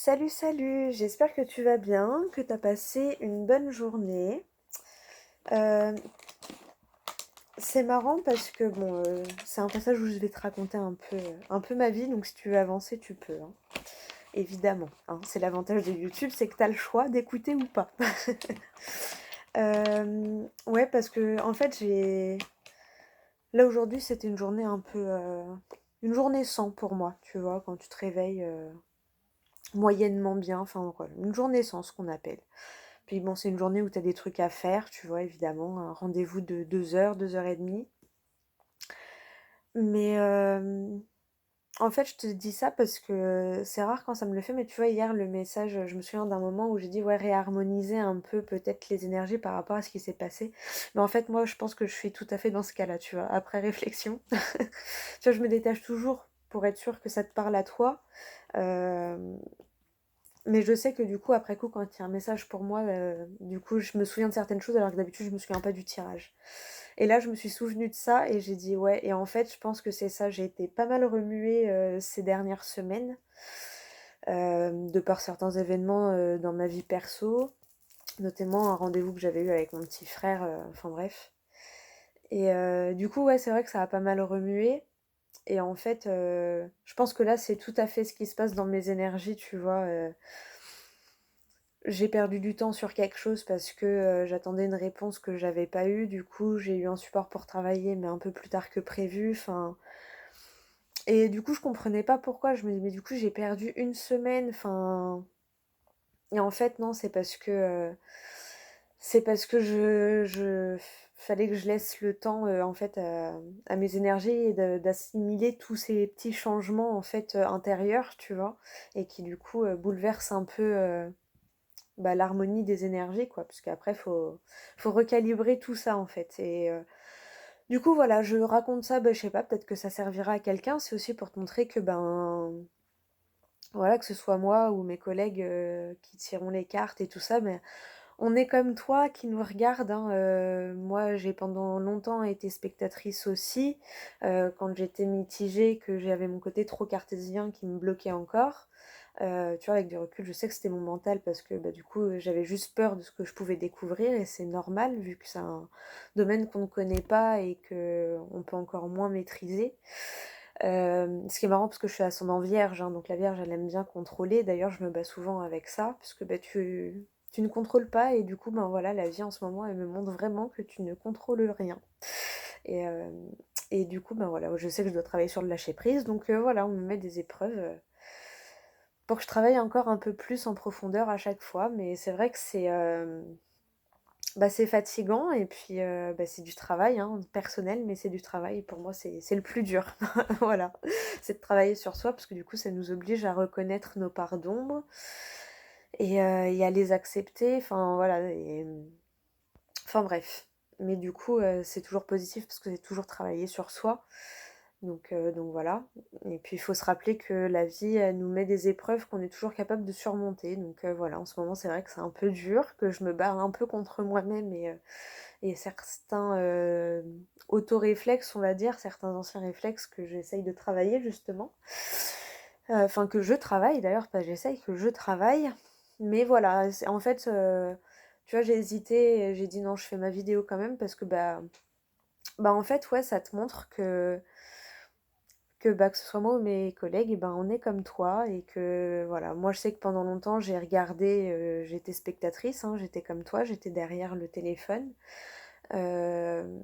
Salut, salut, j'espère que tu vas bien, que tu as passé une bonne journée. Euh, c'est marrant parce que c'est un passage où je vais te raconter un peu ma vie, donc si tu veux avancer, tu peux, hein. Évidemment, hein. C'est l'avantage de YouTube, c'est que tu as le choix d'écouter ou pas. Ouais, parce que en fait, là aujourd'hui, c'était une journée une journée sans pour moi, tu vois, quand tu te réveilles moyennement bien, enfin voilà, une journée sans ce qu'on appelle. Puis bon, c'est une journée où tu as des trucs à faire, tu vois, évidemment, un rendez-vous de 2 heures, 2 heures et demie. Mais en fait, je te dis ça parce que c'est rare quand ça me le fait, mais tu vois, hier, le message, je me souviens d'un moment où j'ai dit, ouais, réharmoniser un peu peut-être les énergies par rapport à ce qui s'est passé. Mais en fait, moi, je pense que je suis tout à fait dans ce cas-là, tu vois, après réflexion. Tu vois, je me détache toujours pour être sûre que ça te parle à toi. Euh, Mais je sais que du coup, après coup, quand il y a un message pour moi, du coup, je me souviens de certaines choses alors que d'habitude, je me souviens pas du tirage. Et là, je me suis souvenue de ça et j'ai dit ouais. Et en fait, je pense que c'est ça. J'ai été pas mal remuée ces dernières semaines de par certains événements dans ma vie perso, notamment un rendez-vous que j'avais eu avec mon petit frère. Enfin bref. Et du coup, ouais, c'est vrai que ça a pas mal remué. Et en fait, je pense que là, c'est tout à fait ce qui se passe dans mes énergies, tu vois. J'ai perdu du temps sur quelque chose parce que j'attendais une réponse que j'avais pas eue. Du coup, j'ai eu un support pour travailler, mais un peu plus tard que prévu. Enfin, et du coup, je comprenais pas pourquoi. Je me dis, mais du coup, j'ai perdu une semaine. Enfin, et en fait, non, c'est parce que fallait que je laisse le temps, en fait, à mes énergies et d'assimiler tous ces petits changements, en fait, intérieurs, tu vois, et qui, du coup, bouleversent un peu, l'harmonie des énergies, quoi, parce qu'après, faut recalibrer tout ça, en fait. Et du coup, voilà, je raconte ça, je sais pas, peut-être que ça servira à quelqu'un. C'est aussi pour te montrer que, voilà, que ce soit moi ou mes collègues qui tireront les cartes et tout ça, mais on est comme toi qui nous regarde, hein. Moi, j'ai pendant longtemps été spectatrice aussi, quand j'étais mitigée, que j'avais mon côté trop cartésien qui me bloquait encore. Tu vois, avec du recul, je sais que c'était mon mental parce que du coup, j'avais juste peur de ce que je pouvais découvrir et c'est normal vu que c'est un domaine qu'on ne connaît pas et que on peut encore moins maîtriser. Ce qui est marrant parce que je suis ascendant vierge, hein, donc la vierge, elle aime bien contrôler. D'ailleurs, je me bats souvent avec ça parce que tu ne contrôles pas et du coup, voilà, la vie en ce moment, elle me montre vraiment que tu ne contrôles rien. Et, euh, et du coup, voilà, je sais que je dois travailler sur le lâcher prise, donc voilà, on me met des épreuves pour que je travaille encore un peu plus en profondeur à chaque fois. Mais c'est vrai que c'est fatigant et puis c'est du travail, hein, personnel, mais c'est du travail. Et pour moi, c'est le plus dur. Voilà, c'est de travailler sur soi parce que du coup, ça nous oblige à reconnaître nos parts d'ombre et à les accepter. Enfin voilà. Enfin bref. Mais du coup, c'est toujours positif parce que c'est toujours travailler sur soi. Donc voilà. Et puis il faut se rappeler que la vie, elle nous met des épreuves qu'on est toujours capable de surmonter. Donc voilà, en ce moment, c'est vrai que c'est un peu dur, que je me bats un peu contre moi-même et certains autoréflexes, on va dire, certains anciens réflexes que j'essaye de travailler justement. Enfin, que je travaille d'ailleurs, pas j'essaye, que je travaille. Mais voilà, en fait, tu vois, j'ai hésité, j'ai dit non, je fais ma vidéo quand même parce que en fait, ouais, ça te montre que ce soit moi ou mes collègues, on est comme toi et que voilà, moi je sais que pendant longtemps j'ai regardé, j'étais spectatrice, hein, j'étais comme toi, j'étais derrière le téléphone. Euh,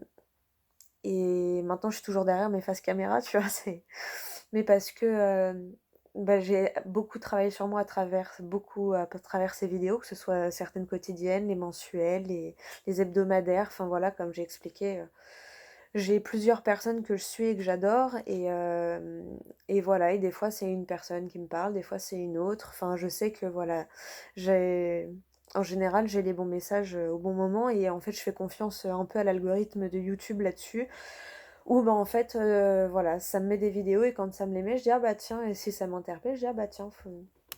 et maintenant je suis toujours derrière mes faces caméra, tu vois, mais parce que j'ai beaucoup travaillé sur moi à travers ces vidéos, que ce soit certaines quotidiennes, les mensuelles, les hebdomadaires, enfin voilà, comme j'ai expliqué. J'ai plusieurs personnes que je suis et que j'adore et voilà, et des fois c'est une personne qui me parle, des fois c'est une autre. Enfin, je sais que voilà, j'ai en général, j'ai les bons messages au bon moment et en fait, je fais confiance un peu à l'algorithme de YouTube là-dessus où en fait voilà, ça me met des vidéos et quand ça me les met, je dis ah bah tiens, et si ça m'interpelle, je dis ah bah tiens,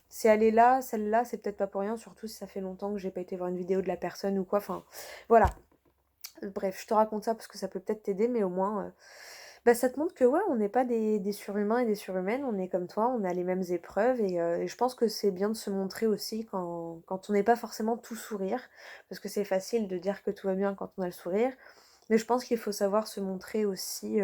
si elle est là, celle-là, c'est peut-être pas pour rien, surtout si ça fait longtemps que j'ai pas été voir une vidéo de la personne ou quoi. Enfin, voilà. Bref, je te raconte ça parce que ça peut peut-être t'aider, mais au moins, Bah, ça te montre que ouais, on n'est pas des surhumains et des surhumaines, on est comme toi, on a les mêmes épreuves et je pense que c'est bien de se montrer aussi quand on n'est pas forcément tout sourire, parce que c'est facile de dire que tout va bien quand on a le sourire, mais je pense qu'il faut savoir se montrer aussi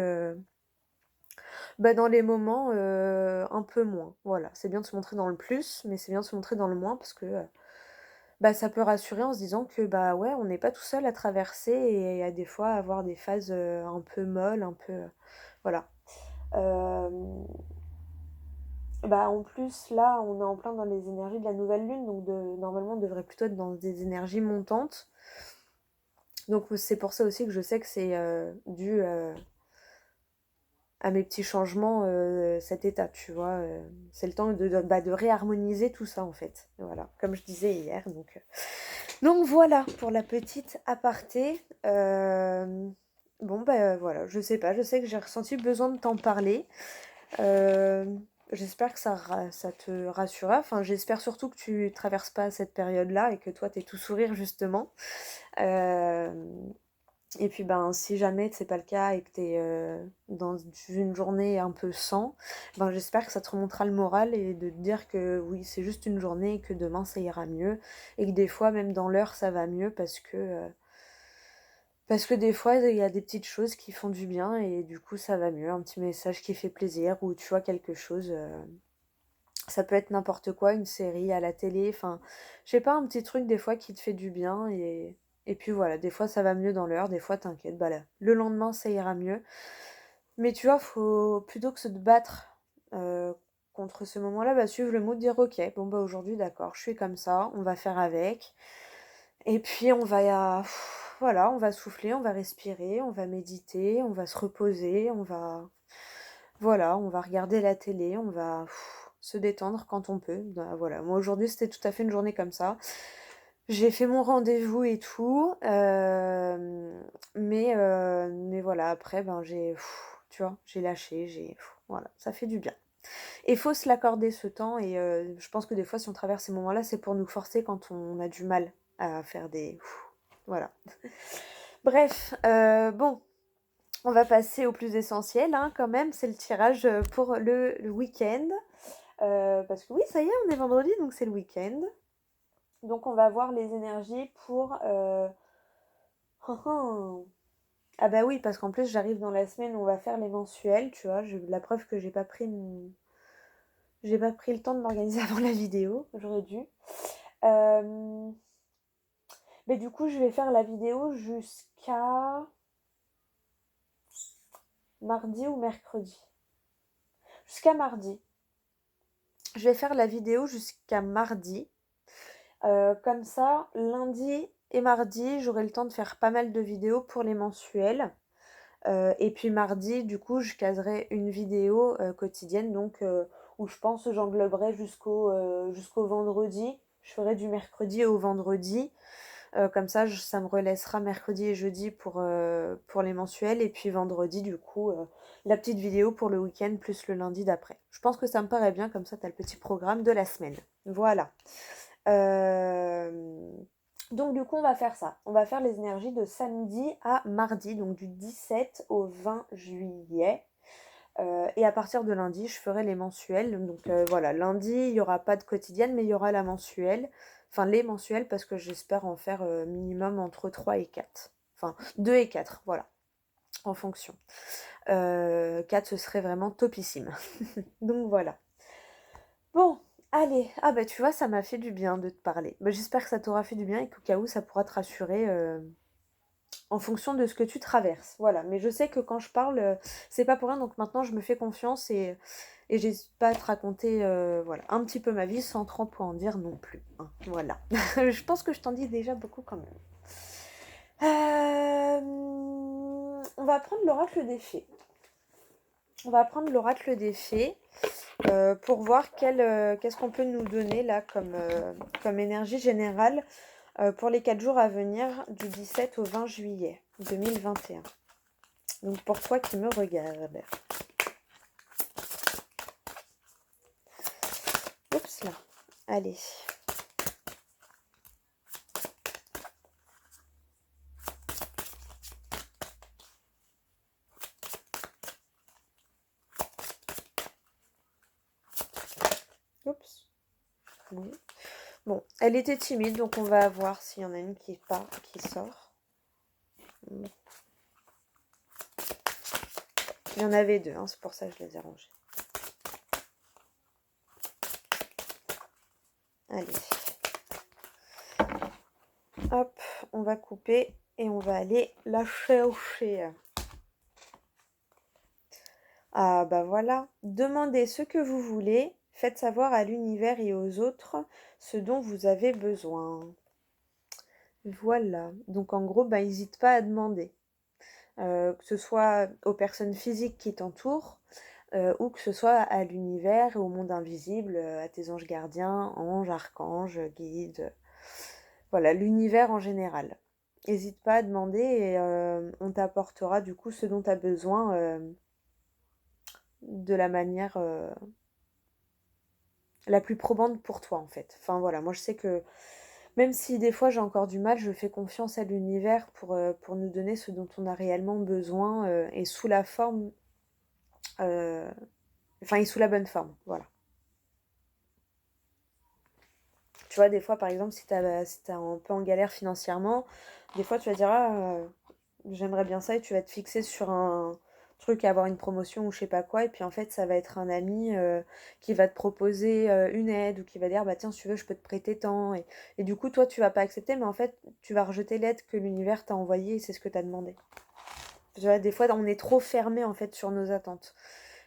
bah, dans les moments un peu moins. Voilà, c'est bien de se montrer dans le plus, mais c'est bien de se montrer dans le moins parce que bah, ça peut rassurer en se disant que bah ouais, on n'est pas tout seul à traverser et à des fois avoir des phases un peu molles, un peu. Voilà. Euh, Bah en plus là on est en plein dans les énergies de la nouvelle lune donc normalement on devrait plutôt être dans des énergies montantes donc c'est pour ça aussi que je sais que c'est dû à mes petits changements cet état tu vois c'est le temps de réharmoniser tout ça en fait voilà comme je disais hier donc voilà pour la petite aparté bon bah voilà je sais pas je sais que j'ai ressenti besoin de t'en parler. Euh, J'espère que ça te rassurera. Enfin, j'espère surtout que tu traverses pas cette période-là et que toi, t'es tout sourire, justement. Euh, et puis, ben, si jamais c'est pas le cas et que t'es dans une journée un peu sans, ben, j'espère que ça te remontera le moral et de te dire que oui, c'est juste une journée et que demain, ça ira mieux. Et que des fois, même dans l'heure, ça va mieux parce que des fois, il y a des petites choses qui font du bien et du coup, ça va mieux. Un petit message qui fait plaisir ou tu vois quelque chose. Ça peut être n'importe quoi, une série à la télé, enfin, je sais pas, un petit truc des fois qui te fait du bien et puis voilà, des fois ça va mieux dans l'heure, des fois t'inquiète, bah là, le lendemain ça ira mieux. Mais tu vois, faut plutôt que se te battre euh, contre ce moment-là, bah suivre le mood, dire ok, bon bah aujourd'hui d'accord, je suis comme ça, on va faire avec. Et puis on va, voilà, on va souffler, on va respirer, on va méditer, on va se reposer, voilà, on va regarder la télé, on va se détendre quand on peut. Bah, voilà, moi aujourd'hui c'était tout à fait une journée comme ça. J'ai fait mon rendez-vous et tout, mais voilà, après ben tu vois, j'ai lâché, voilà, ça fait du bien. Et faut se l'accorder ce temps et je pense que des fois si on traverse ces moments-là, c'est pour nous forcer quand on a du mal à faire voilà. Bref, bon, on va passer au plus essentiel, hein, quand même, c'est le tirage pour le week-end. Parce que oui, ça y est, on est vendredi, donc c'est le week-end. Donc on va voir les énergies pour... Ah bah oui, parce qu'en plus j'arrive dans la semaine où on va faire les mensuels, tu vois. La preuve que j'ai pas pris le temps de m'organiser avant la vidéo, j'aurais dû. Euh, Mais du coup, je vais faire la vidéo jusqu'à mardi ou mercredi. Jusqu'à mardi. Je vais faire la vidéo jusqu'à mardi. Comme ça, lundi et mardi, j'aurai le temps de faire pas mal de vidéos pour les mensuels. Et puis mardi, du coup, je caserai une vidéo quotidienne, donc où je pense j'engloberai jusqu'au vendredi. Je ferai du mercredi au vendredi. Comme ça, ça me relaissera mercredi et jeudi pour les mensuels. Et puis vendredi, du coup, la petite vidéo pour le week-end plus le lundi d'après. Je pense que ça me paraît bien, comme ça, tu as le petit programme de la semaine. Voilà. Euh, Donc du coup, on va faire ça. On va faire les énergies de samedi à mardi, donc du 17 au 20 juillet. Et à partir de lundi, je ferai les mensuels. Donc voilà, lundi, il n'y aura pas de quotidienne, mais il y aura la mensuelle. Enfin, les mensuels, parce que j'espère en faire minimum entre 3 et 4. Enfin, 2 et 4, voilà, en fonction. 4, ce serait vraiment topissime. Donc voilà. Bon, allez. Ah bah tu vois, ça m'a fait du bien de te parler. Bah, j'espère que ça t'aura fait du bien et qu'au cas où, ça pourra te rassurer en fonction de ce que tu traverses. Voilà. Mais je sais que quand je parle, c'est pas pour rien. Donc maintenant, je me fais confiance et j'hésite pas à te raconter voilà, un petit peu ma vie sans trop en dire non plus. Hein. Voilà. Je pense que je t'en dis déjà beaucoup quand même. On va prendre l'oracle des fées. On va prendre l'oracle des fées pour voir qu'est-ce qu'on peut nous donner là comme énergie générale pour les 4 jours à venir du 17 au 20 juillet 2021. Donc pour toi qui me regarde. Oups là. Allez. Non. Bon, elle était timide, donc on va voir s'il y en a une qui sort. Bon. Il y en avait deux, hein, c'est pour ça que je les ai rangées. Allez. Hop, on va couper et on va aller la chercher. Ah bah voilà. Demandez ce que vous voulez. Faites savoir à l'univers et aux autres ce dont vous avez besoin. Voilà. Donc en gros, bah, n'hésite pas à demander. Que ce soit aux personnes physiques qui t'entourent, ou que ce soit à l'univers, au monde invisible, à tes anges gardiens, anges, archanges, guides. Voilà, l'univers en général. N'hésite pas à demander et on t'apportera du coup ce dont tu as besoin de la manière la plus probante pour toi en fait. Enfin voilà, moi je sais que même si des fois j'ai encore du mal, je fais confiance à l'univers pour nous donner ce dont on a réellement besoin et sous la forme, euh, enfin et sous la bonne forme, voilà. Tu vois, des fois par exemple, si t'es un peu en galère financièrement, des fois tu vas dire ah, j'aimerais bien ça et tu vas te fixer sur un truc à avoir une promotion ou je sais pas quoi et puis en fait ça va être un ami qui va te proposer une aide ou qui va dire bah tiens si tu veux je peux te prêter tant et du coup toi tu vas pas accepter mais en fait tu vas rejeter l'aide que l'univers t'a envoyée et c'est ce que t'as demandé. Tu vois, des fois on est trop fermé en fait sur nos attentes.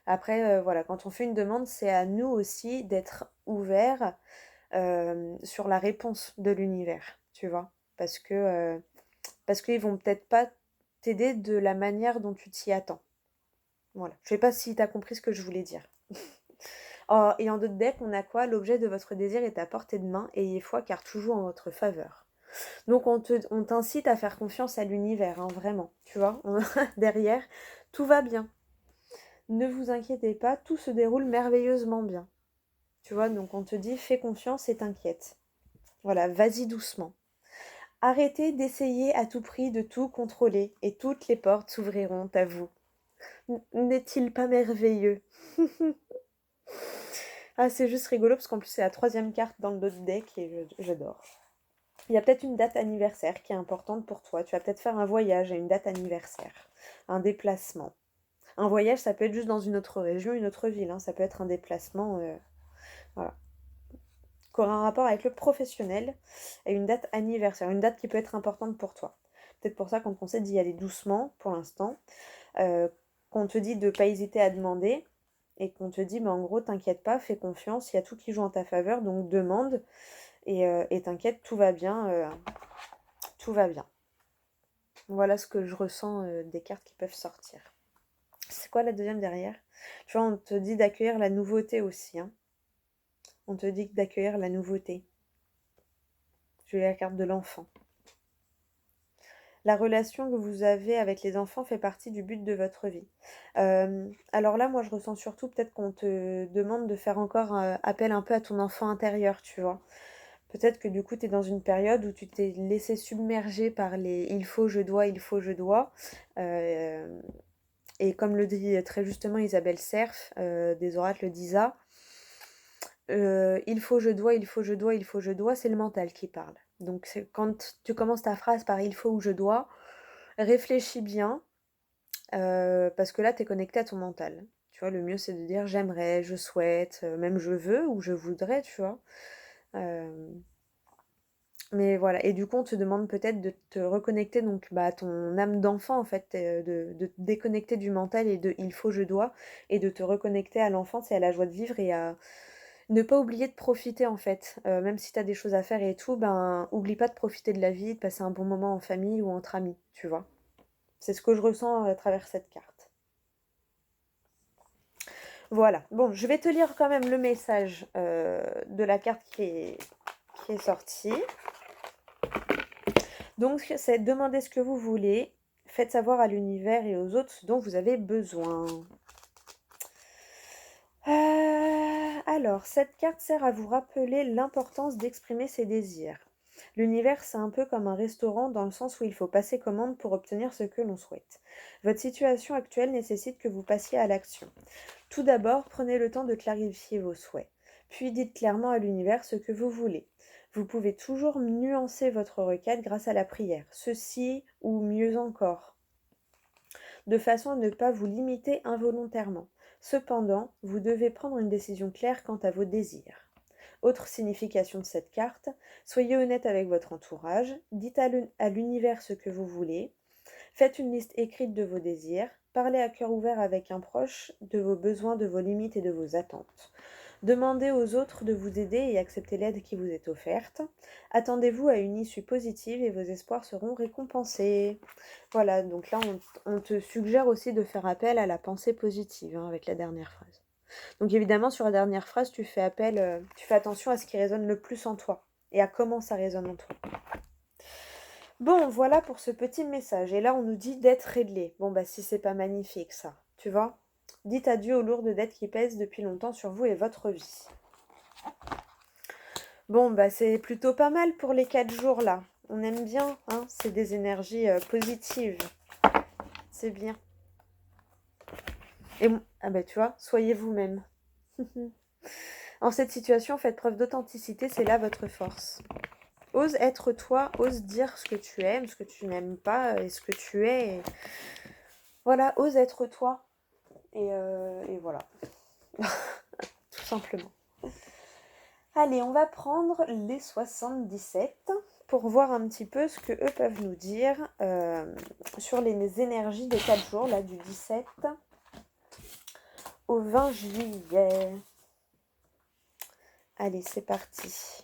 Après voilà, quand on fait une demande c'est à nous aussi d'être ouverts sur la réponse de l'univers, tu vois, parce qu'ils vont peut-être pas t'aider de la manière dont tu t'y attends. Voilà. Je sais pas si tu as compris ce que je voulais dire. Oh, et en d'autres decks, on a quoi? L'objet de votre désir est à portée de main, ayez foi car toujours en votre faveur. Donc on t'incite à faire confiance à l'univers, hein, vraiment. Tu vois, derrière, tout va bien. Ne vous inquiétez pas, tout se déroule merveilleusement bien. Tu vois, donc on te dit fais confiance et t'inquiète. Voilà, vas-y doucement. Arrêtez d'essayer à tout prix de tout contrôler et toutes les portes s'ouvriront à vous. N'est-il pas merveilleux? Ah, c'est juste rigolo parce qu'en plus c'est la troisième carte dans le deck et j'adore. Il y a peut-être une date anniversaire qui est importante pour toi. Tu vas peut-être faire un voyage à une date anniversaire, un déplacement. Un voyage, ça peut être juste dans une autre région, une autre ville, hein. Ça peut être un déplacement, voilà, qui aura un rapport avec le professionnel et une date anniversaire, une date qui peut être importante pour toi. Peut-être pour ça qu'on te conseille d'y aller doucement pour l'instant, euh, qu'on te dit de ne pas hésiter à demander et qu'on te dit, bah, en gros, t'inquiète pas, fais confiance, il y a tout qui joue en ta faveur, donc demande et t'inquiète, tout va bien, tout va bien. Voilà ce que je ressens des cartes qui peuvent sortir. C'est quoi la deuxième derrière? Tu vois, on te dit d'accueillir la nouveauté aussi, hein. On te dit d'accueillir la nouveauté. Je vais la carte de l'enfant. La relation que vous avez avec les enfants fait partie du but de votre vie. Alors là, moi, je ressens surtout peut-être qu'on te demande de faire encore appel un peu à ton enfant intérieur, tu vois. Peut-être que du coup, tu es dans une période où tu t'es laissé submerger par les il faut, je dois, il faut, je dois. Euh, et comme le dit très justement Isabelle Serf, des oracles d'Isa, il faut, je dois, il faut, je dois, il faut, je dois, c'est le mental qui parle. Donc quand tu commences ta phrase par il faut ou je dois, réfléchis bien, parce que là, tu es connecté à ton mental. Tu vois, le mieux, c'est de dire j'aimerais, je souhaite, même je veux ou je voudrais, tu vois. Euh, mais voilà, et du coup, on te demande peut-être de te reconnecter donc bah, à ton âme d'enfant, en fait, de te déconnecter du mental et de il faut, je dois, et de te reconnecter à l'enfance et à la joie de vivre et à ne pas oublier de profiter, en fait. Même si tu as des choses à faire et tout, ben, oublie pas de profiter de la vie, de passer un bon moment en famille ou entre amis, tu vois. C'est ce que je ressens à travers cette carte. Voilà. Bon, je vais te lire quand même le message de la carte qui est sortie. Donc, c'est demander ce que vous voulez. Faites savoir à l'univers et aux autres ce dont vous avez besoin. Alors, cette carte sert à vous rappeler l'importance d'exprimer ses désirs. L'univers, c'est un peu comme un restaurant dans le sens où il faut passer commande pour obtenir ce que l'on souhaite. Votre situation actuelle nécessite que vous passiez à l'action. Tout d'abord, prenez le temps de clarifier vos souhaits. puis dites clairement à l'univers ce que vous voulez. Vous pouvez toujours nuancer votre requête grâce à la prière, ceci ou mieux encore, de façon à ne pas vous limiter involontairement. Cependant, vous devez prendre une décision claire quant à vos désirs. Autre signification de cette carte, soyez honnête avec votre entourage, dites à l'univers ce que vous voulez, faites une liste écrite de vos désirs, parlez à cœur ouvert avec un proche de vos besoins, de vos limites et de vos attentes. Demandez aux autres de vous aider et acceptez l'aide qui vous est offerte. Attendez-vous à une issue positive et vos espoirs seront récompensés. Voilà, donc là on te suggère aussi de faire appel à la pensée positive avec la dernière phrase. Donc évidemment sur la dernière phrase tu fais attention à ce qui résonne le plus en toi et à comment ça résonne en toi. Bon, voilà pour ce petit message. Et là, on nous dit d'être réglé. Bon, bah si c'est pas magnifique, ça. Tu vois? Dites adieu aux lourdes dettes qui pèsent depuis longtemps sur vous et votre vie. Bon, bah c'est plutôt pas mal pour les 4 jours, là. On aime bien, hein? C'est des énergies positives. C'est bien. Et ah bah tu vois, soyez vous-même. En cette situation, faites preuve d'authenticité, c'est là votre force. Ose être toi, ose dire ce que tu aimes, ce que tu n'aimes pas et ce que tu es. Et... Voilà, ose être toi. Et voilà. Tout simplement. Allez, on va prendre les 77 pour voir un petit peu ce que eux peuvent nous dire sur les énergies des 4 jours, là, du 17 au 20 juillet. Allez, c'est parti.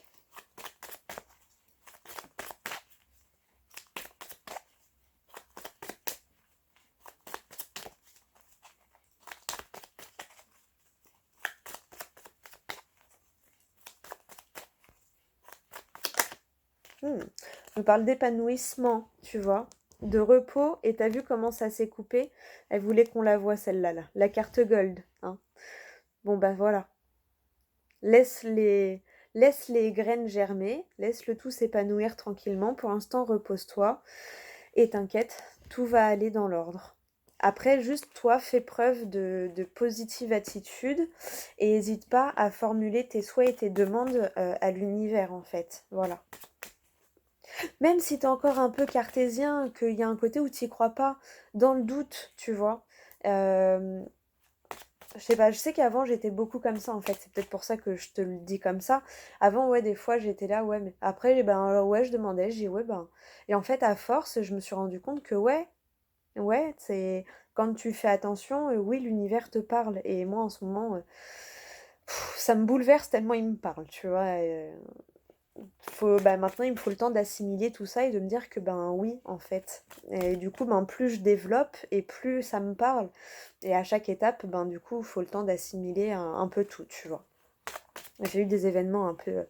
On parle d'épanouissement, tu vois, de repos, et t'as vu comment ça s'est coupé? Elle voulait qu'on la voie celle-là, là. La carte gold, hein. Bon bah voilà. Laisse les graines germer, laisse le tout s'épanouir tranquillement. Pour l'instant, repose-toi et t'inquiète, tout va aller dans l'ordre. Après, juste toi, fais preuve de positive attitude et n'hésite pas à formuler tes souhaits et tes demandes à l'univers, en fait. Voilà. Même si t'es encore un peu cartésien, qu'il y a un côté où t'y crois pas, dans le doute, tu vois. Je sais pas, je sais qu'avant j'étais beaucoup comme ça en fait, c'est peut-être pour ça que je te le dis comme ça. Avant, ouais, des fois j'étais là, ouais, mais après, ben ouais, je demandais, je dis ouais, ben. Et en fait, à force, je me suis rendu compte que ouais, c'est quand tu fais attention, oui, l'univers te parle. Et moi en ce moment, ça me bouleverse tellement il me parle, tu vois. Maintenant il me faut le temps d'assimiler tout ça et de me dire que ben oui en fait. Et du coup plus je développe et plus ça me parle. Et à chaque étape du coup il faut le temps d'assimiler un peu tout, tu vois. J'ai eu des événements un peu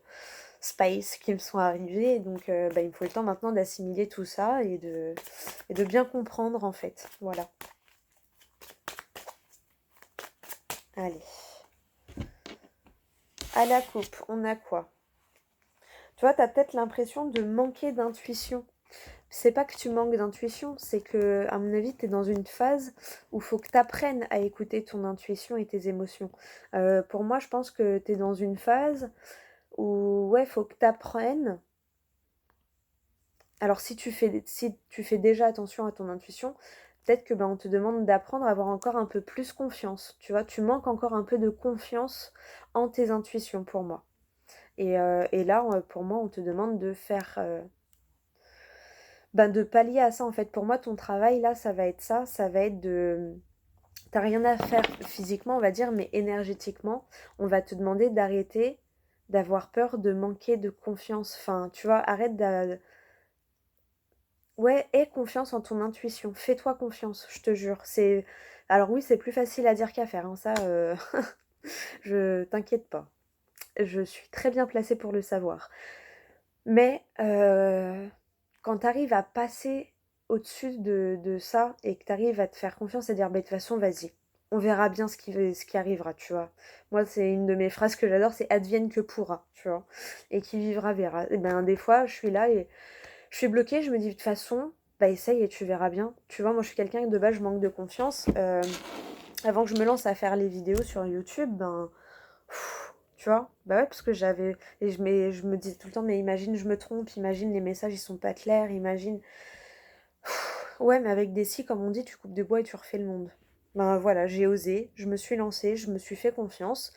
space qui me sont arrivés, donc il me faut le temps maintenant d'assimiler tout ça et de bien comprendre en fait. Voilà. Allez. À la coupe, on a quoi? Tu vois, t'as peut-être l'impression de manquer d'intuition. C'est pas que tu manques d'intuition, c'est que, à mon avis, t'es dans une phase où il faut que t'apprennes à écouter ton intuition et tes émotions. Pour moi, je pense que t'es dans une phase où, ouais, faut que t'apprennes. Alors, si tu fais déjà attention à ton intuition, peut-être que on te demande d'apprendre à avoir encore un peu plus confiance. Tu vois, tu manques encore un peu de confiance en tes intuitions pour moi. Et là, pour moi, on te demande de faire, de pallier à ça en fait. Pour moi, ton travail là, ça va être ça. Ça va être de... T'as rien à faire physiquement, on va dire, mais énergétiquement, on va te demander d'arrêter d'avoir peur de manquer de confiance. Enfin, tu vois, arrête de... Ouais, aie confiance en ton intuition. Fais-toi confiance, je te jure. Alors oui, c'est plus facile à dire qu'à faire, hein, ça, je t'inquiète pas. Je suis très bien placée pour le savoir. Mais quand tu arrives à passer au-dessus de ça et que tu arrives à te faire confiance et dire de toute façon, vas-y, on verra bien ce qui arrivera, tu vois. Moi, c'est une de mes phrases que j'adore, c'est advienne que pourra, tu vois. Et qui vivra verra. Et des fois, je suis là et je suis bloquée, je me dis de toute façon, essaye et tu verras bien. Tu vois, moi, je suis quelqu'un que de base, je manque de confiance. Avant que je me lance à faire les vidéos sur YouTube, Tu vois? Bah ouais, parce que j'avais... Et je me disais tout le temps, mais imagine, je me trompe, imagine, les messages, ils sont pas clairs, imagine... Ouais, mais avec des scies, comme on dit, tu coupes de bois et tu refais le monde. Ben voilà, j'ai osé, je me suis lancée, je me suis fait confiance.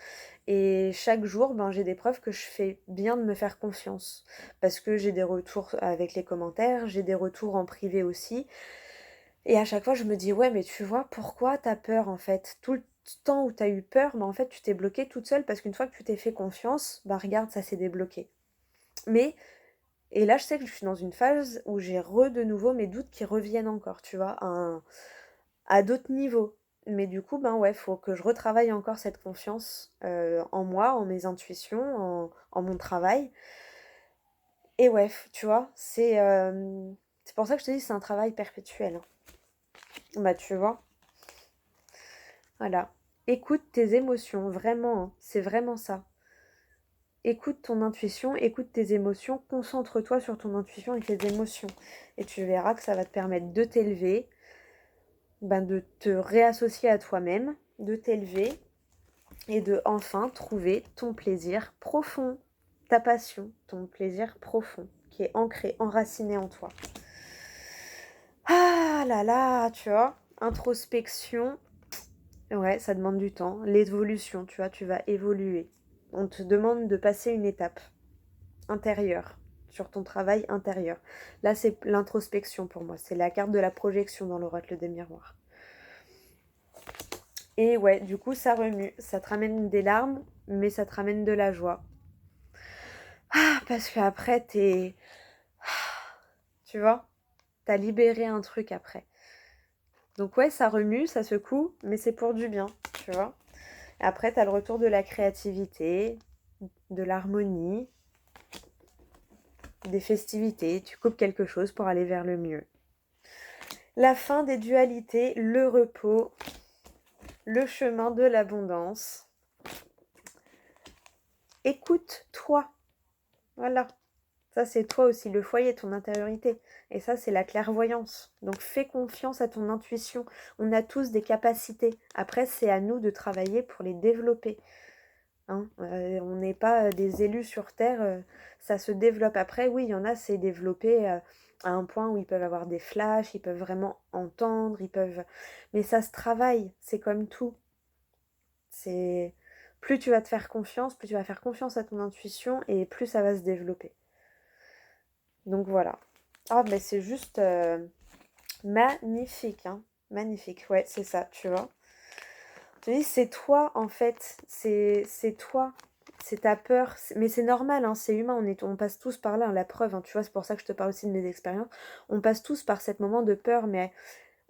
Et chaque jour, ben, j'ai des preuves que je fais bien de me faire confiance. Parce que j'ai des retours avec les commentaires, j'ai des retours en privé aussi. Et à chaque fois, je me dis, ouais, mais tu vois, pourquoi t'as peur en fait? Tout le temps où t'as eu peur, ben, en fait, tu t'es bloquée toute seule parce qu'une fois que tu t'es fait confiance, ben regarde, ça s'est débloqué. Mais, et là, je sais que je suis dans une phase où j'ai de nouveau mes doutes qui reviennent encore, tu vois, à d'autres niveaux. Mais du coup, ben ouais, faut que je retravaille encore cette confiance en moi, en mes intuitions, en mon travail. Et ouais, tu vois, c'est pour ça que je te dis c'est un travail perpétuel, hein. Bah tu vois, voilà. Écoute tes émotions, vraiment, hein, c'est vraiment ça. Écoute ton intuition, écoute tes émotions, concentre-toi sur ton intuition et tes émotions. Et tu verras que ça va te permettre de t'élever, ben, de te réassocier à toi-même, de t'élever et de enfin trouver ton plaisir profond, ta passion, ton plaisir profond qui est ancré, enraciné en toi. Ah là là, tu vois, introspection, ouais, ça demande du temps. L'évolution, tu vois, tu vas évoluer. On te demande de passer une étape intérieure sur ton travail intérieur. Là, c'est l'introspection pour moi. C'est la carte de la projection dans l'oracle des miroirs. Et ouais, du coup, ça remue. Ça te ramène des larmes, mais ça te ramène de la joie. Ah, parce qu'après, tu vois, t'as libéré un truc après. Donc ouais, ça remue, ça secoue, mais c'est pour du bien, tu vois. Après, t'as le retour de la créativité, de l'harmonie, des festivités. Tu coupes quelque chose pour aller vers le mieux. La fin des dualités, le repos, le chemin de l'abondance. Écoute-toi. Voilà. Ça, c'est toi aussi, le foyer, ton intériorité. Et ça, c'est la clairvoyance. Donc, fais confiance à ton intuition. On a tous des capacités. Après, c'est à nous de travailler pour les développer. Hein, on n'est pas des élus sur Terre. Ça se développe. Après, oui, il y en a, c'est développé à un point où ils peuvent avoir des flashs, ils peuvent vraiment entendre, ils peuvent... Mais ça se travaille. C'est comme tout. C'est... Plus tu vas te faire confiance, plus tu vas faire confiance à ton intuition et plus ça va se développer. Donc voilà. Ah, mais c'est juste magnifique, hein. Magnifique, ouais, c'est ça, tu vois. Je te dis, c'est toi, en fait. C'est toi. C'est ta peur. Mais c'est normal, hein, c'est humain. On passe tous par là, hein, la preuve, hein, tu vois, c'est pour ça que je te parle aussi de mes expériences. On passe tous par cet moment de peur, mais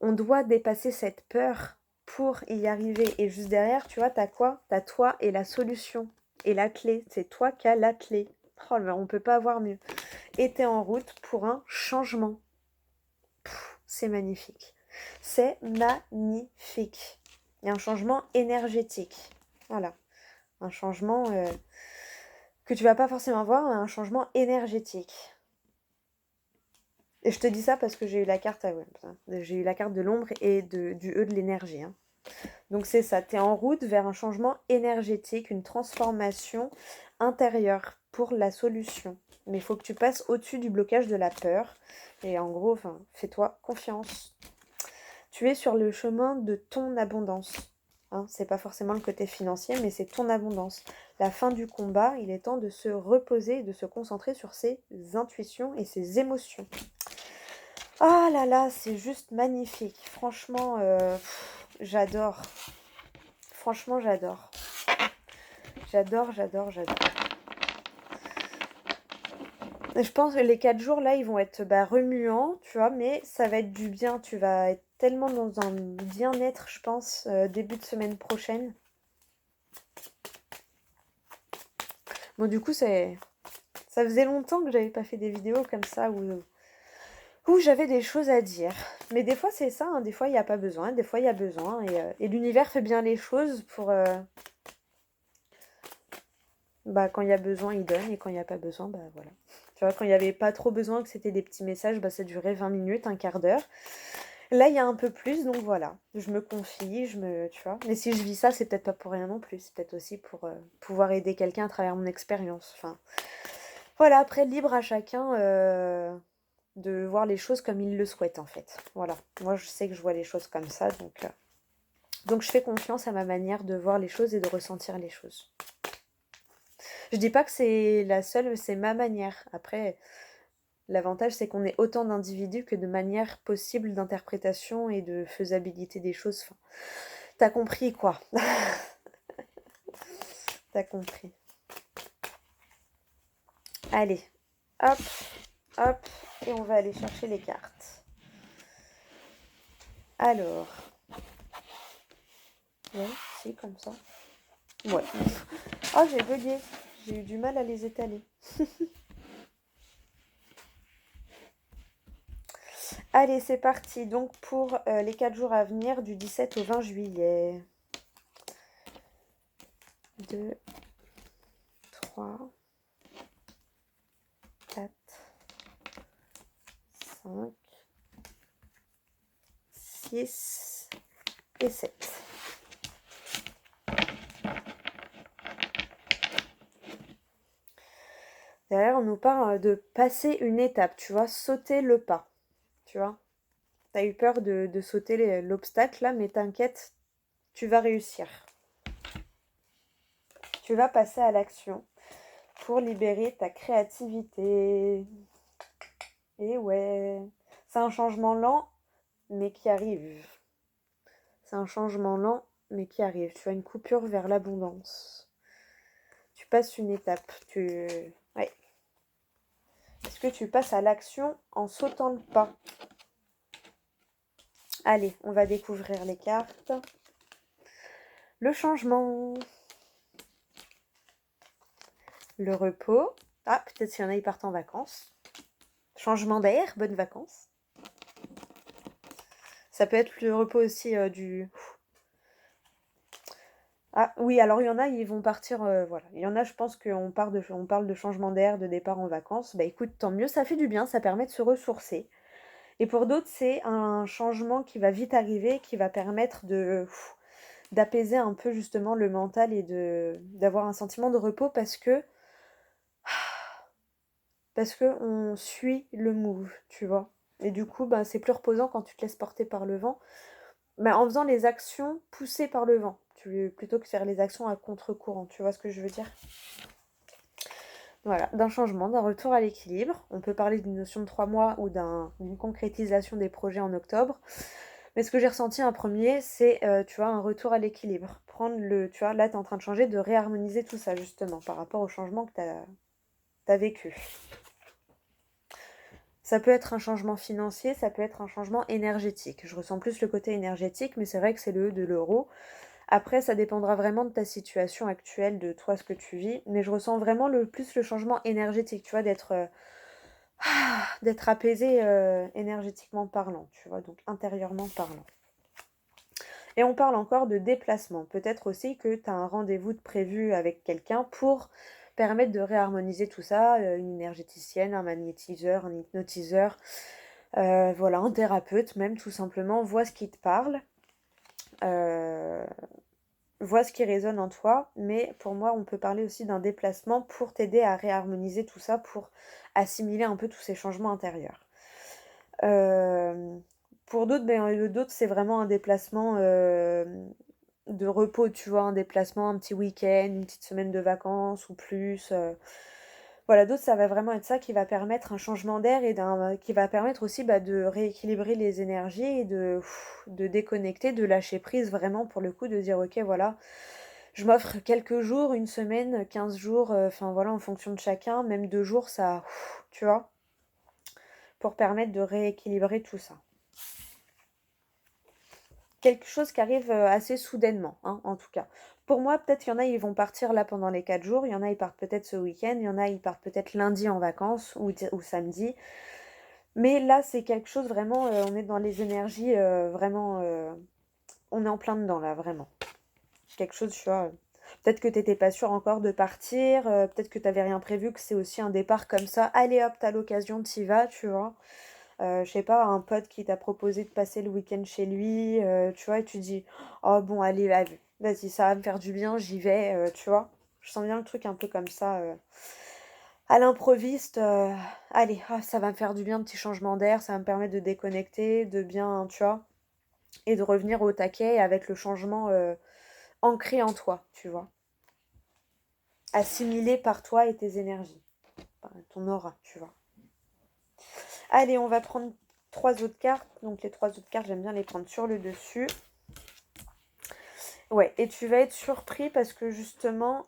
on doit dépasser cette peur pour y arriver. Et juste derrière, tu vois, t'as quoi? T'as toi et la solution. Et la clé. C'est toi qui as la clé. Oh, mais on peut pas avoir mieux. Et t'es en route pour un changement. C'est magnifique. C'est magnifique. Il y a un changement énergétique. Voilà. Un changement que tu vas pas forcément voir, mais un changement énergétique. Et je te dis ça parce que j'ai eu la carte j'ai eu la carte de l'ombre et du E de l'énergie, hein. Donc c'est ça, tu es en route vers un changement énergétique, une transformation intérieure pour la solution. Mais il faut que tu passes au-dessus du blocage de la peur. Et en gros, fais-toi confiance. Tu es sur le chemin de ton abondance. Hein, c'est pas forcément le côté financier, mais c'est ton abondance. La fin du combat, il est temps de se reposer et de se concentrer sur ses intuitions et ses émotions. Ah là là, c'est juste magnifique. Franchement, j'adore. Franchement, j'adore. J'adore, j'adore, j'adore. Je pense que les 4 jours là, ils vont être remuants, tu vois, mais ça va être du bien. Tu vas être tellement dans un bien-être, je pense, début de semaine prochaine. Bon, du coup, ça faisait longtemps que j'avais pas fait des vidéos comme ça où j'avais des choses à dire. Mais des fois, c'est ça, hein, des fois, il n'y a pas besoin, des fois, il y a besoin. Et l'univers fait bien les choses pour... quand il y a besoin, il donne, et quand il n'y a pas besoin, voilà. Tu vois, quand il n'y avait pas trop besoin, que c'était des petits messages, ça durait 20 minutes, un quart d'heure. Là, il y a un peu plus, donc voilà. Je me confie, tu vois. Mais si je vis ça, c'est peut-être pas pour rien non plus. C'est peut-être aussi pour pouvoir aider quelqu'un à travers mon expérience. Enfin, voilà, après, libre à chacun de voir les choses comme il le souhaite, en fait. Voilà. Moi, je sais que je vois les choses comme ça, donc je fais confiance à ma manière de voir les choses et de ressentir les choses. Je dis pas que c'est la seule, c'est ma manière. Après, l'avantage, c'est qu'on est autant d'individus que de manières possibles d'interprétation et de faisabilité des choses. Enfin, t'as compris quoi? T'as compris. Allez, hop, hop, et on va aller chercher les cartes. Alors, ouais, si, comme ça. Ouais. Oh, j'ai bugué. J'ai eu du mal à les étaler. Allez, c'est parti. Donc, pour les 4 jours à venir, du 17 au 20 juillet. 2, 3, 4, 5, 6 et 7. Derrière, on nous parle de passer une étape, tu vois, sauter le pas, tu vois. T'as eu peur de sauter l'obstacle là, mais t'inquiète, tu vas réussir. Tu vas passer à l'action pour libérer ta créativité. Et ouais, c'est un changement lent, mais qui arrive. C'est un changement lent, mais qui arrive. Tu as une coupure vers l'abondance. Tu passes une étape. Ouais. Est-ce que tu passes à l'action en sautant le pas? Allez, on va découvrir les cartes. Le changement. Le repos. Ah, peut-être s'il y en a, ils partent en vacances. Changement d'air, bonnes vacances. Ça peut être le repos aussi du... Ah oui, alors il y en a, ils vont partir, voilà. Il y en a, je pense qu'on on parle de changement d'air, de départ en vacances. Bah écoute, tant mieux, ça fait du bien, ça permet de se ressourcer. Et pour d'autres, c'est un changement qui va vite arriver, qui va permettre d'apaiser un peu justement le mental et d'avoir un sentiment de repos parce que on suit le move, tu vois. Et du coup, bah, c'est plus reposant quand tu te laisses porter par le vent. Bah, en faisant les actions poussées par le vent, plutôt que faire les actions à contre-courant, tu vois ce que je veux dire? Voilà, d'un changement, d'un retour à l'équilibre. On peut parler d'une notion de 3 mois ou d'une concrétisation des projets en octobre. Mais ce que j'ai ressenti en premier, c'est, tu vois, un retour à l'équilibre. Tu vois, là, tu es en train de changer, de réharmoniser tout ça, justement, par rapport au changement que tu as vécu. Ça peut être un changement financier, ça peut être un changement énergétique. Je ressens plus le côté énergétique, mais c'est vrai que c'est le E de l'euro. Après, ça dépendra vraiment de ta situation actuelle, de toi, ce que tu vis. Mais je ressens vraiment plus le changement énergétique, tu vois, d'être apaisé énergétiquement parlant, tu vois, donc intérieurement parlant. Et on parle encore de déplacement. Peut-être aussi que tu as un rendez-vous de prévu avec quelqu'un pour permettre de réharmoniser tout ça, une énergéticienne, un magnétiseur, un hypnotiseur, voilà, un thérapeute même tout simplement, vois ce qui te parle, euh, vois ce qui résonne en toi, mais pour moi on peut parler aussi d'un déplacement pour t'aider à réharmoniser tout ça, pour assimiler un peu tous ces changements intérieurs. Euh, pour d'autres, d'autres c'est vraiment un déplacement de repos, tu vois, un déplacement, un petit week-end, une petite semaine de vacances ou plus. Voilà, d'autres, ça va vraiment être ça qui va permettre un changement d'air et qui va permettre aussi de rééquilibrer les énergies et de déconnecter, de lâcher prise vraiment pour le coup, de dire ok, voilà, je m'offre quelques jours, une semaine, 15 jours, enfin voilà, en fonction de chacun, même 2 jours, ça, tu vois, pour permettre de rééquilibrer tout ça. Quelque chose qui arrive assez soudainement, hein, en tout cas. Pour moi, peut-être qu'il y en a, ils vont partir là pendant les 4 jours. Il y en a, ils partent peut-être ce week-end. Il y en a, ils partent peut-être lundi en vacances ou samedi. Mais là, c'est quelque chose vraiment, on est dans les énergies vraiment, on est en plein dedans là, vraiment. Quelque chose, tu vois. Peut-être que tu n'étais pas sûr encore de partir. Peut-être que tu n'avais rien prévu, que c'est aussi un départ comme ça. Allez hop, t'as l'occasion, t'y vas, tu vois. Je sais pas, un pote qui t'a proposé de passer le week-end chez lui, tu vois, et tu dis, oh bon, allez, allez, vas-y, ça va me faire du bien, j'y vais, tu vois. Je sens bien le truc un peu comme ça, à l'improviste. Allez, ah, ça va me faire du bien, petit changement d'air, ça va me permettre de déconnecter, de bien, tu vois, et de revenir au taquet avec le changement ancré en toi, tu vois, assimilé par toi et tes énergies, par ton aura, tu vois. Allez, on va prendre 3 autres cartes. Donc les 3 autres cartes, j'aime bien les prendre sur le dessus. Ouais, et tu vas être surpris parce que justement,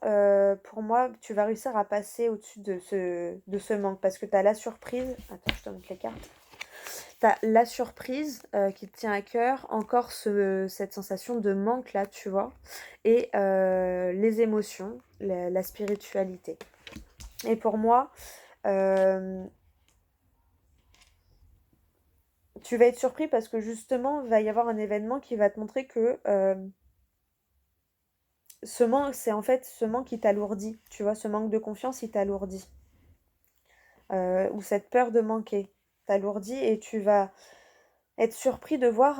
pour moi, tu vas réussir à passer au-dessus de ce manque. Parce que tu as la surprise. Attends, je te montre les cartes. Tu as la surprise qui te tient à cœur. Encore cette sensation de manque là, tu vois. Et les émotions, la spiritualité. Et pour moi, tu vas être surpris parce que justement, il va y avoir un événement qui va te montrer que ce manque, c'est en fait ce manque qui t'alourdit, tu vois, ce manque de confiance, il t'alourdit. Ou cette peur de manquer t'alourdit et tu vas être surpris de voir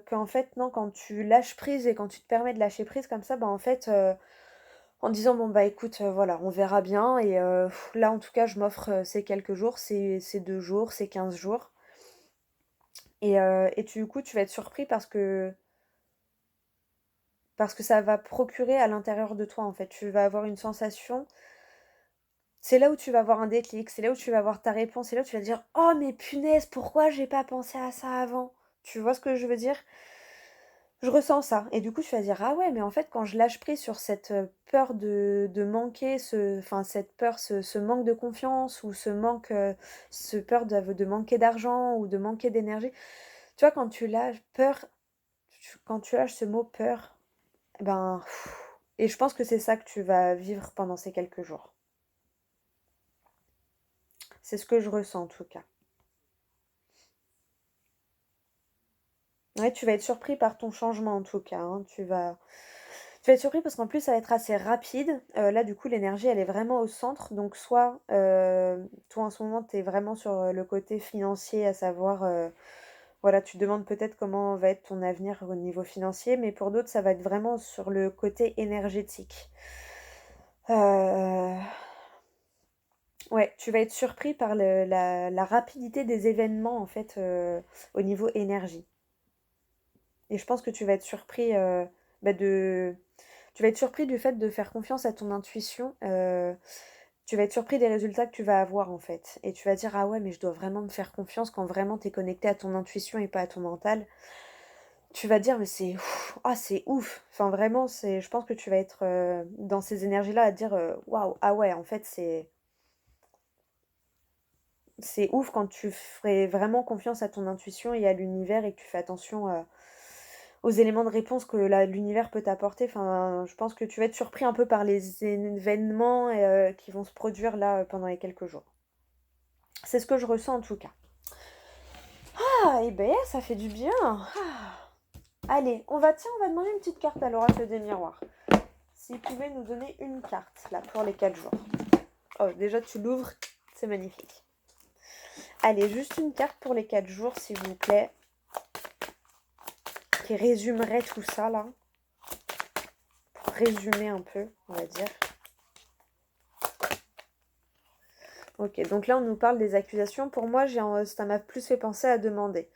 qu'en fait, non, quand tu lâches prise et quand tu te permets de lâcher prise comme ça, bah en fait, en disant, bon, bah écoute, voilà, on verra bien. Et là, en tout cas, je m'offre ces quelques jours, ces 2 jours, ces 15 jours. Et du coup, tu vas être surpris parce que ça va procurer à l'intérieur de toi, en fait. Tu vas avoir une sensation. C'est là où tu vas avoir un déclic, c'est là où tu vas avoir ta réponse, c'est là où tu vas dire: «Oh mais punaise, pourquoi j'ai pas pensé à ça avant?» Tu vois ce que je veux dire? Je ressens ça et du coup, tu vas dire: «Ah ouais, mais en fait, quand je lâche prise sur cette, peur de manquer, cette peur, ce manque de confiance ou ce peur de manquer d'argent ou de manquer d'énergie». Tu vois, quand tu lâches ce mot peur, ben et je pense que c'est ça que tu vas vivre pendant ces quelques jours. C'est ce que je ressens en tout cas. Ouais, tu vas être surpris par ton changement en tout cas, hein. Tu vas être surpris parce qu'en plus ça va être assez rapide. Là du coup l'énergie elle est vraiment au centre. Donc soit toi en ce moment tu es vraiment sur le côté financier, à savoir voilà, tu te demandes peut-être comment va être ton avenir au niveau financier, mais pour d'autres ça va être vraiment sur le côté énergétique. Euh, Ouais, tu vas être surpris par la rapidité des événements en fait au niveau énergie. Et je pense que tu vas être surpris bah, tu vas être surpris du fait de faire confiance à ton intuition. Tu vas être surpris des résultats que tu vas avoir en fait. Et tu vas dire, ah ouais, mais je dois vraiment me faire confiance quand vraiment tu es connecté à ton intuition et pas à ton mental. Tu vas dire, mais c'est ouf, ah, c'est ouf. Enfin, vraiment, je pense que tu vas être dans ces énergies-là à te dire, waouh, ah ouais, en fait, c'est ouf quand tu ferais vraiment confiance à ton intuition et à l'univers et que tu fais attention aux éléments de réponse que l'univers peut t'apporter. Enfin, je pense que tu vas être surpris un peu par les événements qui vont se produire là pendant les quelques jours. C'est ce que je ressens en tout cas. Ah, et ben ça fait du bien. Allez, on va demander une petite carte à l'oracle des miroirs. S'il pouvait nous donner une carte là pour les 4 jours. Oh, déjà tu l'ouvres, c'est magnifique. Allez, juste une carte pour les 4 jours s'il vous plaît. Qui résumerait tout ça là. Pour résumer un peu, on va dire. Ok, donc là on nous parle des accusations. Pour moi, ça m'a plus fait penser à demander.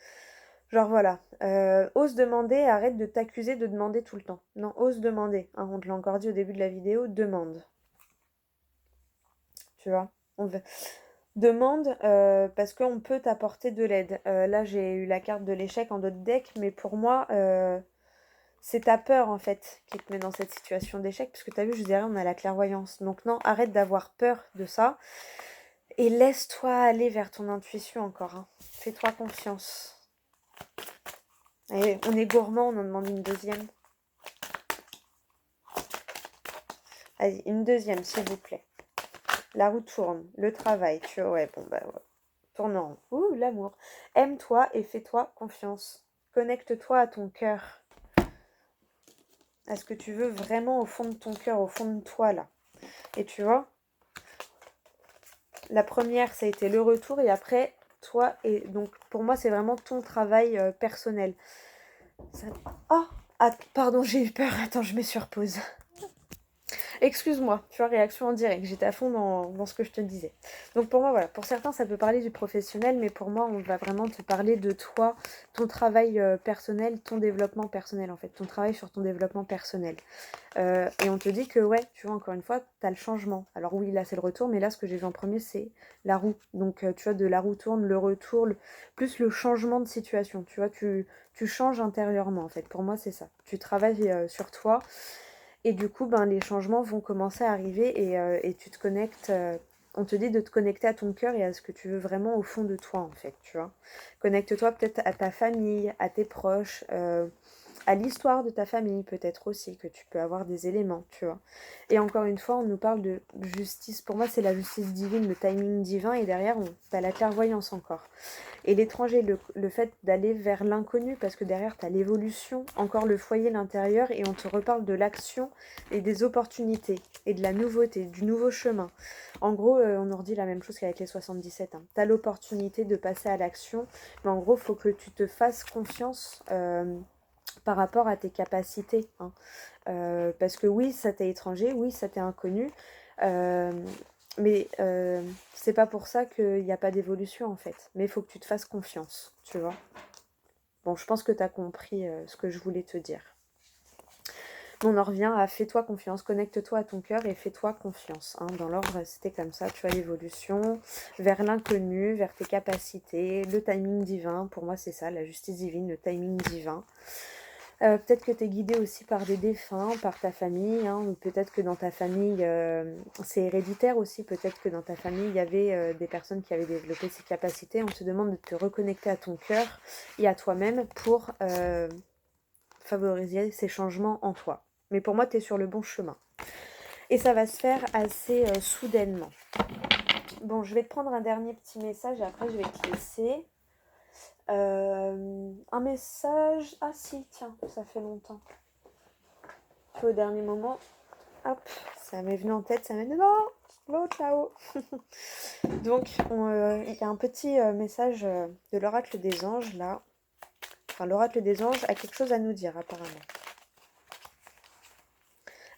Genre voilà, ose demander, arrête de t'accuser de demander tout le temps. Non, ose demander. Hein, on te l'a encore dit au début de la vidéo, demande. Tu vois, demande parce qu'on peut t'apporter de l'aide. Là j'ai eu la carte de l'échec en d'autres decks, mais pour moi, c'est ta peur en fait qui te met dans cette situation d'échec. Parce que tu as vu, je dirais, on a la clairvoyance. Donc non, arrête d'avoir peur de ça. Et laisse-toi aller vers ton intuition encore. Hein. Fais-toi confiance. Et on est gourmand, on en demande une deuxième. Allez, une deuxième, s'il vous plaît. La roue tourne, le travail, tu vois, ouais, bon, bah, ouais. Tournant. Ouh, l'amour. Aime-toi et fais-toi confiance. Connecte-toi à ton cœur. À ce que tu veux vraiment au fond de ton cœur, au fond de toi, là. Et tu vois, la première, ça a été le retour et après, toi, et donc pour moi c'est vraiment ton travail personnel. Ça... Oh, ah, pardon, j'ai eu peur, attends, je mets sur pause. Excuse-moi, tu vois, réaction en direct, j'étais à fond dans ce que je te disais. Donc pour moi, voilà, pour certains ça peut parler du professionnel, mais pour moi on va vraiment te parler de toi, ton travail personnel, ton développement personnel en fait, ton travail sur ton développement personnel. Et on te dit que ouais, tu vois, encore une fois, tu as le changement. Alors oui, là c'est le retour, mais là ce que j'ai vu en premier c'est la roue. Donc tu vois, de la roue tourne, le retour, plus le changement de situation. Tu vois, tu changes intérieurement en fait. Pour moi c'est ça. Tu travailles sur toi. Et du coup, ben, les changements vont commencer à arriver et tu te connectes. On te dit de te connecter à ton cœur et à ce que tu veux vraiment au fond de toi, en fait, tu vois. Connecte-toi peut-être à ta famille, à tes proches, à l'histoire de ta famille, peut-être aussi, que tu peux avoir des éléments, tu vois. Et encore une fois, on nous parle de justice. Pour moi, c'est la justice divine, le timing divin, et derrière, tu as la clairvoyance encore. Et l'étranger, le fait d'aller vers l'inconnu, parce que derrière, tu as l'évolution, encore le foyer, l'intérieur, et on te reparle de l'action et des opportunités, et de la nouveauté, du nouveau chemin. En gros, on nous redit la même chose qu'avec les 77. Hein. Tu as l'opportunité de passer à l'action, mais en gros, il faut que tu te fasses confiance par rapport à tes capacités. Hein. Parce que oui, ça t'est étranger, oui, ça t'est inconnu. Euh, mais c'est pas pour ça qu'il n'y a pas d'évolution en fait. Mais il faut que tu te fasses confiance, tu vois. Bon, je pense que tu as compris ce que je voulais te dire. On en revient à fais-toi confiance, connecte-toi à ton cœur et fais-toi confiance. Hein. Dans l'ordre, c'était comme ça, tu vois, l'évolution vers l'inconnu, vers tes capacités, le timing divin. Pour moi, c'est ça, la justice divine, le timing divin. Peut-être que tu es guidé aussi par des défunts, par ta famille, hein, ou peut-être que dans ta famille, c'est héréditaire aussi, peut-être que dans ta famille, il y avait des personnes qui avaient développé ces capacités. On te demande de te reconnecter à ton cœur et à toi-même pour favoriser ces changements en toi. Mais pour moi, tu es sur le bon chemin. Et ça va se faire assez soudainement. Bon, je vais te prendre un dernier petit message et après je vais te laisser. Un message... Ah si, tiens, ça fait longtemps. Au dernier moment, hop, ça m'est venu en tête, ça m'a dit non, l'autre là-haut. Donc, il y a un petit message de l'oracle des anges là. Enfin, l'oracle des anges a quelque chose à nous dire apparemment.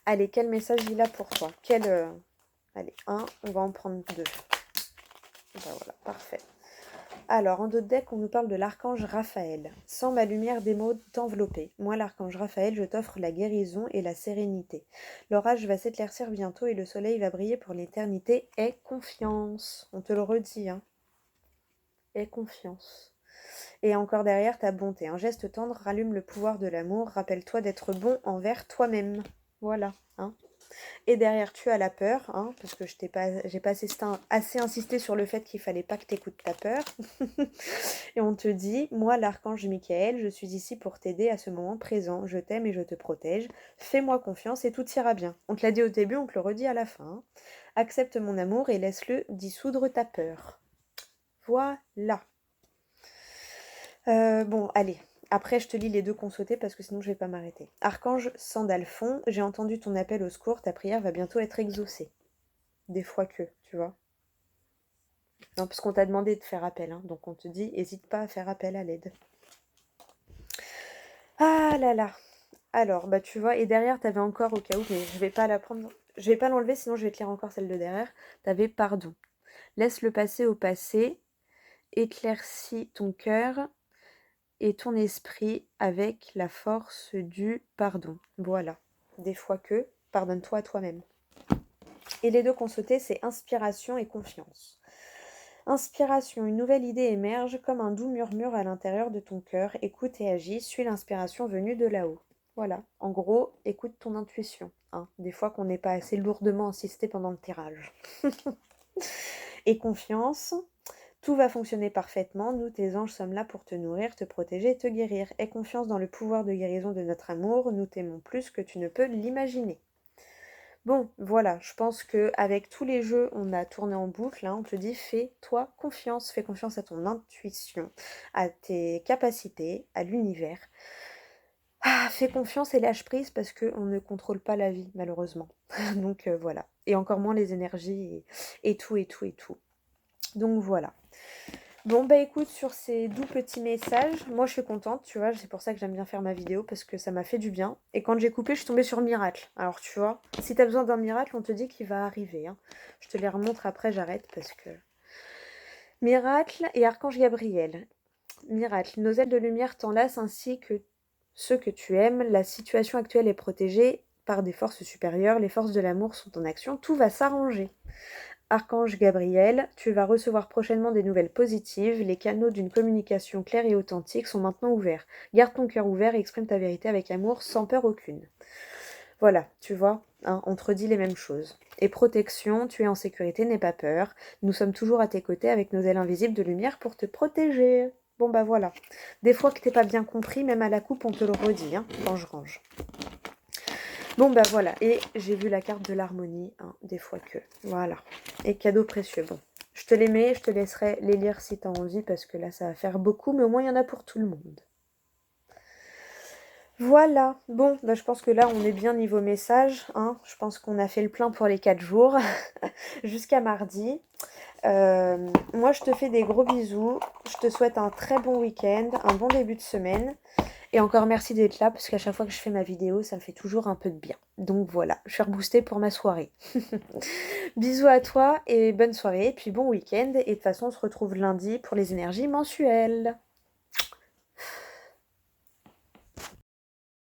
Allez, quel message il a pour toi? Allez, un, on va en prendre deux. Ben voilà, parfait. Alors, en d'autres decks, on nous parle de l'archange Raphaël. Sans ma lumière d'émeraude t'envelopper. Moi, l'archange Raphaël, je t'offre la guérison et la sérénité. L'orage va s'éclaircir bientôt et le soleil va briller pour l'éternité. Aie confiance. On te le redit, hein. Aie confiance. Et encore derrière, ta bonté. Un geste tendre rallume le pouvoir de l'amour. Rappelle-toi d'être bon envers toi-même. Voilà, hein. Et derrière, tu as la peur, hein, parce que j'ai pas assez insisté sur le fait qu'il fallait pas que tu écoutes ta peur. Et on te dit, moi, l'archange Michael, je suis ici pour t'aider à ce moment présent. Je t'aime et je te protège. Fais-moi confiance et tout ira bien. On te l'a dit au début, on te le redit à la fin. Hein. Accepte mon amour et laisse-le dissoudre ta peur. Voilà. Bon, allez. Après, je te lis les deux qu'on sautait parce que sinon je vais pas m'arrêter. Archange Sandalphon, j'ai entendu ton appel au secours, ta prière va bientôt être exaucée. Des fois que, tu vois. Non, parce qu'on t'a demandé de faire appel, hein, donc on te dit, hésite pas à faire appel à l'aide. Ah là là. Alors, bah tu vois, et derrière, t'avais encore, au cas où, mais je vais pas la prendre, je vais pas l'enlever, sinon je vais te lire encore celle de derrière. T'avais pardon. Laisse le passé au passé, éclaircis ton cœur et ton esprit avec la force du pardon. Voilà. Des fois que, pardonne-toi à toi-même. Et les deux qu'on sautait, c'est inspiration et confiance. Inspiration, une nouvelle idée émerge comme un doux murmure à l'intérieur de ton cœur. Écoute et agis, suis l'inspiration venue de là-haut. Voilà, en gros, écoute ton intuition. Hein. Des fois qu'on n'est pas assez lourdement insisté pendant le tirage. Et confiance, tout va fonctionner parfaitement. Nous, tes anges, sommes là pour te nourrir, te protéger et te guérir. Aie confiance dans le pouvoir de guérison de notre amour. Nous t'aimons plus que tu ne peux l'imaginer. Bon, voilà, je pense qu'avec tous les jeux, on a tourné en boucle. Hein, on te dit, fais-toi confiance. Fais confiance à ton intuition, à tes capacités, à l'univers. Ah, fais confiance et lâche prise parce qu'on ne contrôle pas la vie, malheureusement. Donc voilà. Et encore moins les énergies et tout, et tout, et tout. Donc voilà. Bon, bah écoute, sur ces doux petits messages, moi je suis contente, tu vois, c'est pour ça que j'aime bien faire ma vidéo, parce que ça m'a fait du bien. Et quand j'ai coupé, je suis tombée sur Miracle. Alors tu vois, si t'as besoin d'un miracle, on te dit qu'il va arriver, hein. Je te les remontre après, j'arrête, parce que... Miracle et Archange Gabriel. Miracle, nos ailes de lumière t'enlacent ainsi que ceux que tu aimes. La situation actuelle est protégée par des forces supérieures. Les forces de l'amour sont en action. Tout va s'arranger. Archange Gabriel, tu vas recevoir prochainement des nouvelles positives. Les canaux d'une communication claire et authentique sont maintenant ouverts. Garde ton cœur ouvert et exprime ta vérité avec amour, sans peur aucune. Voilà, tu vois, hein, on te redit les mêmes choses. Et protection, tu es en sécurité, n'aie pas peur. Nous sommes toujours à tes côtés avec nos ailes invisibles de lumière pour te protéger. Bon bah voilà. Des fois que t'es pas bien compris, même à la coupe, on te le redit, hein, quand je range. Bon bah voilà, et j'ai vu la carte de l'harmonie, hein, des fois que. Voilà. Et cadeau précieux, bon. Je te les mets, je te laisserai les lire si t'as envie, parce que là ça va faire beaucoup, mais au moins il y en a pour tout le monde. Voilà, bon, bah je pense que là on est bien niveau message, hein. Je pense qu'on a fait le plein pour les 4 jours, jusqu'à mardi. Moi je te fais des gros bisous, je te souhaite un très bon week-end, un bon début de semaine. Et encore merci d'être là, parce qu'à chaque fois que je fais ma vidéo, ça me fait toujours un peu de bien. Donc voilà, je suis reboostée pour ma soirée. Bisous à toi et bonne soirée, puis bon week-end. Et de toute façon, on se retrouve lundi pour les énergies mensuelles.